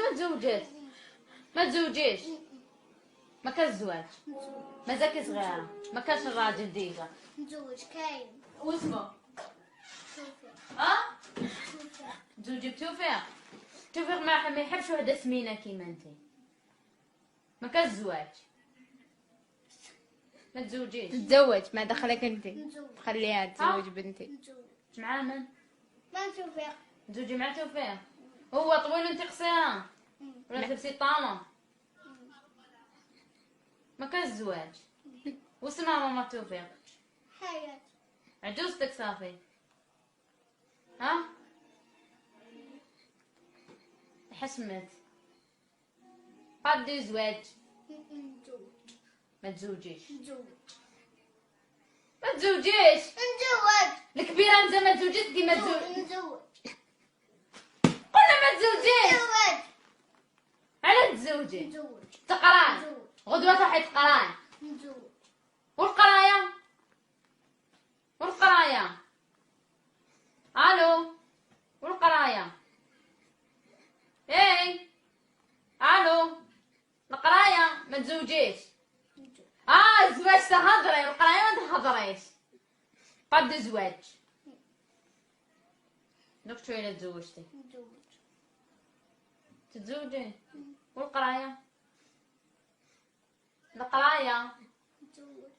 ما تزوجت، ما تزوجيش، ما كان الزواج، مازالك صغيرة، ما كانش الراجل ديجا. نتزوج كاين. واسمه؟ توفيق. تزوجي بتوفيق؟ توفيق ما يحبش وحده سمينه كيما انتي. ما كان الزواج، ما تزوجيش. تتزوج، ما دخلك انت، نتزوج. خليها تزوج بنتي. نتزوج. مع من؟ ما توفيق. تزوجي مع توفيق؟ هو طويل وانتي قصيره ولا تلبسي طالون؟ ما كان الزواج. واسمها ماما توفيق؟ حياة. عجوزتك صافي. ها؟ حشمت. قد زواج. نتزوج. ما تزوجيش. نتزوج. ما تزوجيش. نتزوج. الكبيرة انت ما تزوجيش كيما تزوج. نتزوج. قلنا ما تزوجيش. نتزوج. علاه تزوجي؟ نتزوج. تقراي. نتزوج. غدوة تروحي تقراي. نتزوج. والقراية؟ والقراية؟ الو؟ والقراية؟ اي الو؟ القراية ما تزوجيش. الزواج تهضري والقراية ما تهضريش. قد زواج. دوك شوية تزوجتي. نتزوج. تتزوجي؟ والقراية؟ القراية؟ نتزوج.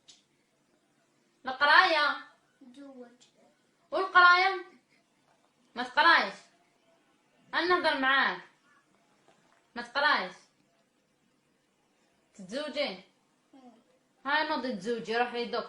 القراية؟ نتزوج. والقراية؟ ما تقرايش. أنا نهضر معاك. ما تقرايش. تتزوجي؟ هاي نوضي تزوجي روحي دوك.